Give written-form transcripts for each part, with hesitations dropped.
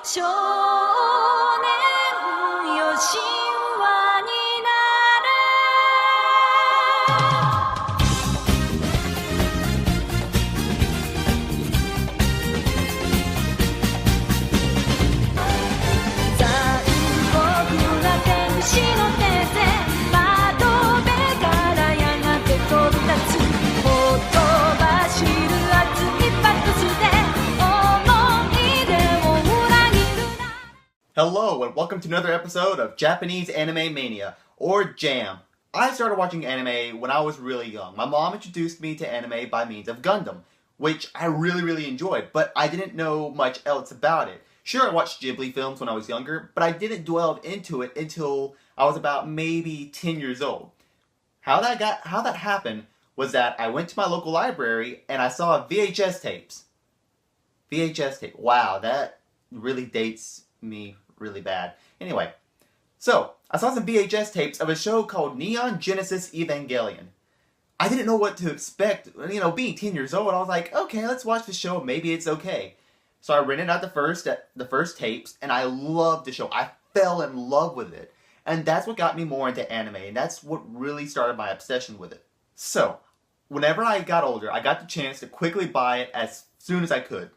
少年よ神話になれ残酷な天使の手で窓辺からやがて飛び立つほとばしる熱いパックスでHello and welcome to another episode of Japanese Anime Mania, or JAM. I started watching anime when I was really young. My mom introduced me to anime by means of Gundam, which I really enjoyed, but I didn't know much else about it. Sure, I watched Ghibli films when I was younger, but I didn't delve into it until I was about maybe 10 years old. How that happened was that I went to my local library and I saw VHS tapes. VHS tape. Wow, that really dates me really bad. Anyway, so I saw some VHS tapes of a show called Neon Genesis Evangelion. I didn't know what to expect. You know, being 10 years old, I was like, okay, let's watch the show. Maybe it's okay. So I rented out the first tapes, and I loved the show. I fell in love with it. And that's what got me more into anime, and that's what really started my obsession with it. So, whenever I got older, I got the chance to quickly buy it as soon as I could.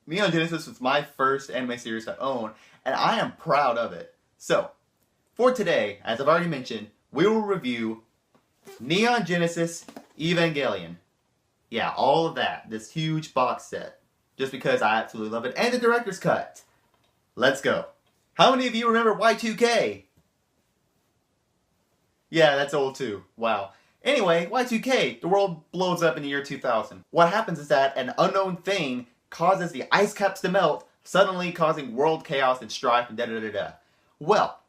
Neon Genesis was my first anime series to own, and I am proud of it. So, for today, as I've already mentioned, we will review Neon Genesis Evangelion. Yeah, all of that. This huge box set. Just because I absolutely love it. And the director's cut. Let's go. How many of you remember Y2K? Yeah, that's old too. Wow. Anyway, Y2K, the world blows up in the year 2000. What happens is that an unknown thing causes the ice caps to melt, suddenly causing world chaos and strife and da-da-da-da. Well,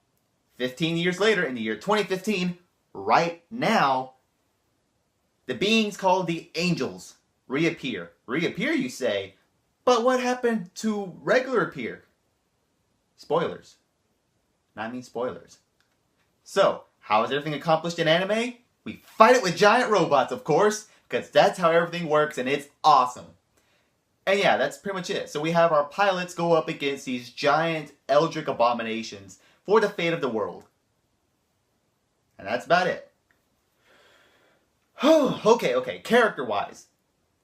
15 years later, in the year 2015, right now, the beings called the angels reappear. Reappear, you say? But what happened to regular appear? Spoilers. I mean spoilers. So, how is everything accomplished in anime? We fight it with giant robots, of course, because that's how everything works, and it's awesome. And yeah, that's pretty much it. So we have our pilots go up against these giant eldritch abominations for the fate of the world. And that's about it. Okay, character-wise,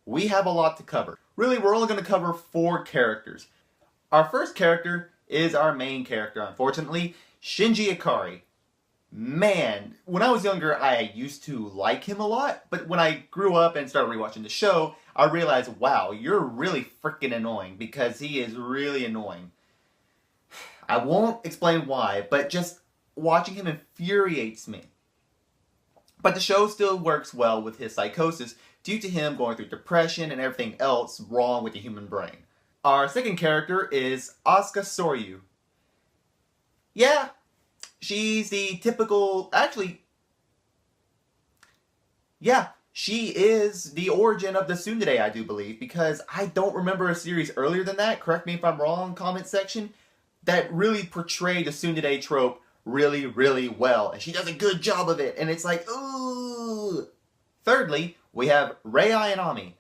we have a lot to cover. Really, we're only going to cover 4 characters. Our first character is our main character, unfortunately, Shinji Ikari. Man, when I was younger, I used to like him a lot, but when I grew up and started rewatching the show, I realized, wow, you're really freaking annoying, because he is really annoying. I won't explain why, but just watching him infuriates me. But the show still works well with his psychosis, due to him going through depression and everything else wrong with the human brain. Our second character is Asuka Soryu. Yeah, she's the typical, she is the origin of the tsundere, I do believe, because I don't remember a series earlier than that, correct me if I'm wrong, comment section, that really portrayed the tsundere trope really well, and she does a good job of it, and it's like, ooh. Thirdly, we have Rei Ayanami.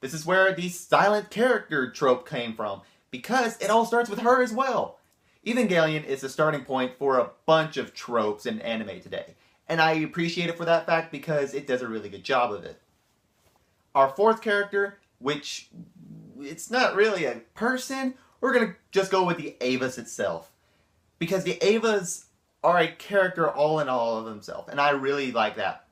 This is where the silent character trope came from, because it all starts with her as well. Evangelion is the starting point for a bunch of tropes in anime today, and I appreciate it for that fact because it does a really good job of it. Our fourth character, which it's not really a person, we're going to just go with the Evas itself. Because the Evas are a character all in all of themselves, and I really like that.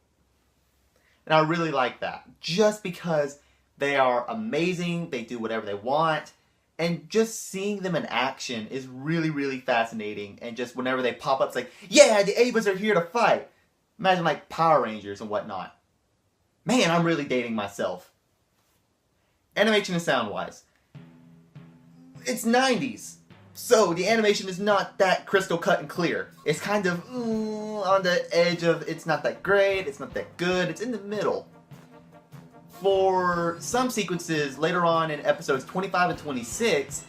Just because they are amazing, they do whatever they want, and just seeing them in action is really fascinating, and just whenever they pop up, it's like, yeah, the Evas are here to fight! Imagine like Power Rangers and whatnot. Man, I'm really dating myself. Animation and sound-wise. It's 90s, so the animation is not that crystal cut and clear. It's kind of on the edge of, it's not that great, it's not that good, it's in the middle. For some sequences later on in episodes 25 and 26,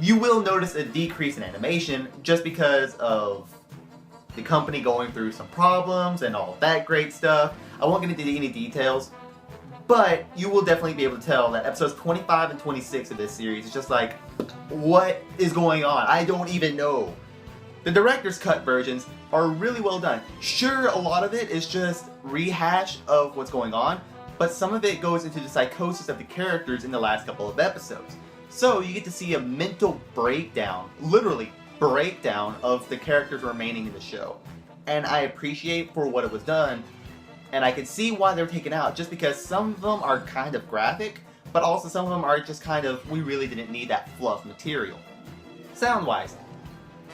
you will notice a decrease in animation just because of the company going through some problems and all that great stuff. I won't get into any details, But you will definitely be able to tell that episodes 25 and 26 of this series is just like, what is going on? I don't even know. The director's cut versions are really well done. Sure, a lot of it is just rehash of what's going on, but some of it goes into the psychosis of the characters in the last couple of episodes. So you get to see a mental breakdown, literally breakdown, of the characters remaining in the show. And I appreciate for what it was done, and I can see why they're taken out, just because some of them are kind of graphic, but also some of them are just kind of, we really didn't need that fluff material. Sound-wise.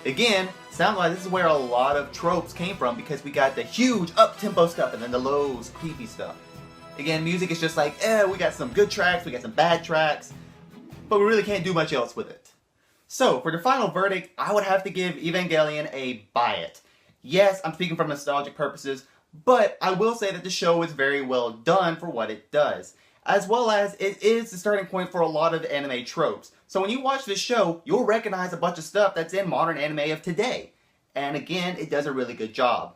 Again, sound-wise, this is where a lot of tropes came from, because we got the huge up-tempo stuff and then the low, creepy stuff. Again, music is just like, we got some good tracks, we got some bad tracks, but we really can't do much else with it. So, for the final verdict, I would have to give Evangelion a buy it. Yes, I'm speaking from nostalgic purposes, but I will say that the show is very well done for what it does, as well as it is the starting point for a lot of anime tropes. So when you watch this show, you'll recognize a bunch of stuff that's in modern anime of today. And again, it does a really good job.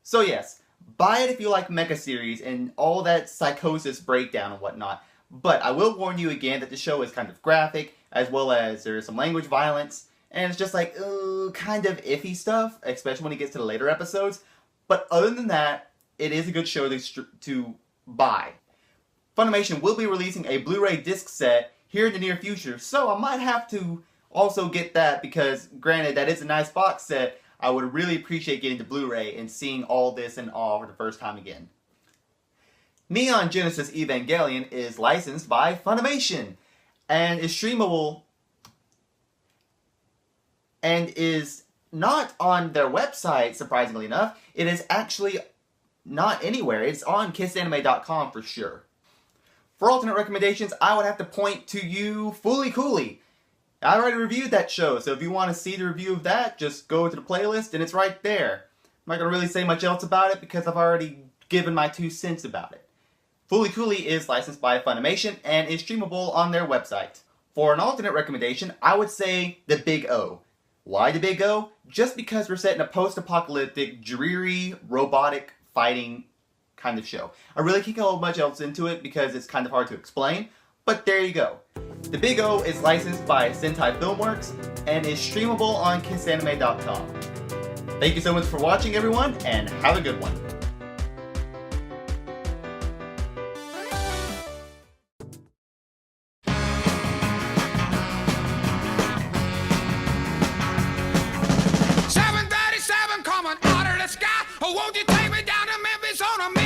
So yes, buy it if you like mecha series and all that psychosis breakdown and whatnot. But I will warn you again that the show is kind of graphic, as well as there's some language violence, and it's just like, kind of iffy stuff, especially when it gets to the later episodes. But other than that, it is a good show to buy. Funimation will be releasing a Blu-ray disc set here in the near future, so I might have to also get that, because granted, that is a nice box set. I would really appreciate getting the Blu-ray and seeing all this in awe for the first time again. Neon Genesis Evangelion is licensed by Funimation and is streamable and is not on their website, surprisingly enough. It is actually not anywhere. It's on kissanime.com for sure. For alternate recommendations, I would have to point to you Fooly Cooly. I already reviewed that show, so if you want to see the review of that, just go to the playlist and it's right there. I'm not going to really say much else about it because I've already given my 2 cents about it. Fooly Cooly is licensed by Funimation and is streamable on their website. For an alternate recommendation, I would say The Big O. Why The Big O? Just because we're set in a post-apocalyptic, dreary, robotic fighting kind of show. I really can't go much else into it because it's kind of hard to explain, but there you go. The Big O is licensed by Sentai Filmworks and is streamable on kissanime.com. Thank you so much for watching, everyone, and have a good one. Coming out of the sky. Oh, won't you take me down to Memphis on a